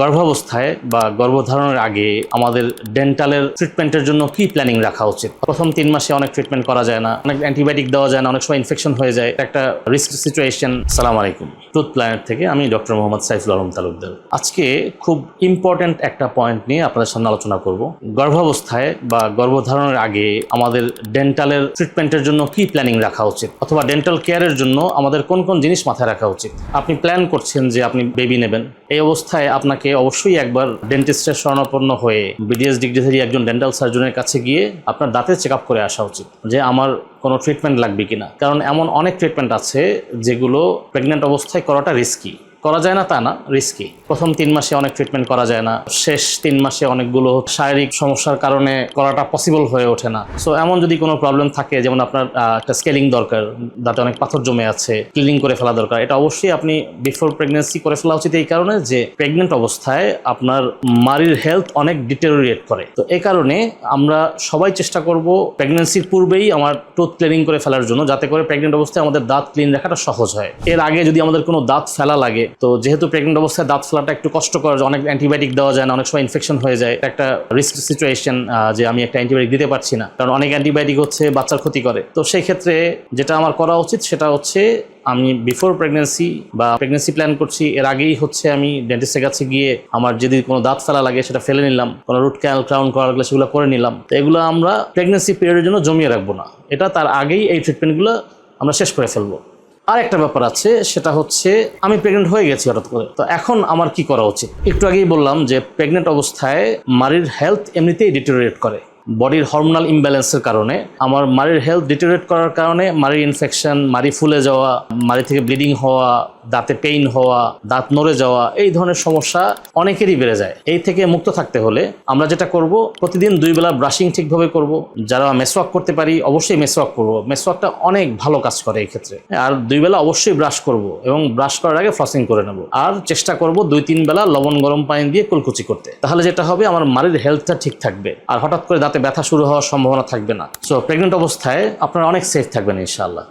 গর্ভাবস্থায় বা গর্ভধারণের আগে আমাদের ডেন্টালের ট্রিটমেন্টের জন্য কি প্ল্যানিং রাখা উচিত? প্রথম 3 মাসে অনেক ট্রিটমেন্ট করা যায় না, অনেক অ্যান্টিবায়োটিক দেওয়া যায় না, অনেক সময় ইনফেকশন হয়ে যায়, একটা রিস্ক সিচুয়েশন। আসসালামু আলাইকুম, টুথ প্ল্যানেট থেকে আমি ডক্টর মোহাম্মদ সাইফুল আলম তালুকদার। আজকে খুব ইম্পর্ট্যান্ট একটা পয়েন্ট নিয়ে আপনাদের সামনে আলোচনা করব। গর্ভাবস্থায় বা গর্ভধারণের আগে আমাদের ডেন্টালের ট্রিটমেন্টের জন্য কি প্ল্যানিং রাখা উচিত, অথবা ডেন্টাল কেয়ারের জন্য আমাদের কোন কোন জিনিস মাথায় রাখা উচিত। আপনি প্ল্যান করছেন যে আপনি বেবি নেবেন, এই অবস্থায় আপনাকে অবশ্যই একবার ডেন্টিস্টের শরণাপন্ন হয়ে বিডিএস ডিগ্রিধারী একজন ডেন্টাল সার্জনের কাছে গিয়ে আপনার দাঁতের চেক আপ করে আসা উচিত যে আমার কোনো ট্রিটমেন্ট লাগবে কিনা। কারণ এমন অনেক ট্রিটমেন্ট আছে যেগুলো প্রেগনেন্ট অবস্থায় করাটা রিস্কি। করা যায় না তা না, রিস্কি। প্রথম 3 মাসে অনেক ট্রিটমেন্ট করা যায় না, শেষ 3 মাসে অনেকগুলো শারীরিক সমস্যার কারণে করাটা পসিবল হয়ে ওঠে না। সো এমন যদি কোনো প্রবলেম থাকে, যেমন আপনার একটা স্কেলিং দরকার, দাঁতে অনেক পাথর জমে আছে, ক্লিনিং করে ফেলা দরকার, এটা অবশ্যই আপনি বিফোর প্রেগনেন্সি করে ফেলা উচিত। এই কারণে যে প্রেগনেন্ট অবস্থায় আপনার মারির হেলথ অনেক ডিটেরিয়েট করে। তো এই কারণে আমরা সবাই চেষ্টা করব প্রেগনেন্সির পূর্বেই আমার টুথ ক্লিনিং করে ফেলার জন্য, যাতে করে প্রেগনেন্ট অবস্থায় আমাদের দাঁত ক্লিন রাখাটা সহজ হয়। এর আগে যদি আমাদের কোনো দাঁত ফেলা লাগে, তো যেহেতু প্রেগনেন্ট অবস্থায় দাঁত ফেলাটা একটু কষ্টকর, অনেক অ্যান্টিবায়োটিক দেওয়া যায় না, অনেক সময় ইনফেকশন হয়ে যায়, একটা রিস্ক সিচুয়েশন যে আমি একটা অ্যান্টিবায়োটিক দিতে পারছি না, কারণ অনেক অ্যান্টিবায়োটিক হচ্ছে বাচ্চার ক্ষতি করে। তো সেই ক্ষেত্রে যেটা আমার করা উচিত সেটা হচ্ছে আমি বিফোর প্রেগনেন্সি বা প্রেগনেন্সি প্ল্যান করছি এর আগেই হচ্ছে আমি ডেন্টিস্টের কাছে গিয়ে আমার যদি কোনো দাঁত ফেলা লাগে সেটা ফেলে নিলাম, কোনো রুট ক্যানাল ক্রাউন করা লাগলে সেগুলো করে নিলাম। তো এগুলো আমরা প্রেগনেন্সি পিরিয়ডের জন্য জমিয়ে রাখবো না, এটা তার আগেই এই ট্রিটমেন্টগুলো আমরা শেষ করে ফেলবো। আর একটা ব্যাপার আছে, সেটা হচ্ছে আমি প্রেগনেন্ট হয়ে গেছি হঠাৎ করে, তো এখন আমার কি করা উচিত? একটু আগেই বললাম যে প্রেগনেন্ট অবস্থায় মারির হেলথ এমনিতেই ডিটেরিয়েট করে। বডির হরমোনাল ইমব্যালেন্সের কারণে আমার মারির হেলথ ডিটেরিয়েট করার কারণে মারির ইনফেকশন, মারি ফুলে যাওয়া, মারি থেকে ব্লিডিং হওয়া, দাঁতে পেইন হওয়া, দাঁত নড়ে যাওয়া, এই ধরনের সমস্যা অনেকেরই বেড়ে যায়। এই থেকে মুক্ত থাকতে হলে আমরা যেটা করব, প্রতিদিন 2 বেলা ব্রাশিং ঠিকভাবে করব। যারা মেসওয়াক করতে পারি অবশ্যই মেসওয়াক করব, মেসওয়াকটা অনেক ভালো কাজ করে এই ক্ষেত্রে। আর 2 বেলা অবশ্যই ব্রাশ করব এবং ব্রাশ করার আগে ফ্লসিং করে নেব। আর চেষ্টা করব 2-3 বেলা লবণ গরম পানি দিয়ে কুলকুচি করতে। তাহলে যেটা হবে, আমার মারির হেলথটা ঠিক থাকবে আর হঠাৎ করে দাঁতে ব্যথা শুরু হওয়ার সম্ভাবনা থাকবে না। সো প্রেগনেন্ট অবস্থায় আপনারা অনেক সেফ থাকবেন ইনশাআল্লাহ।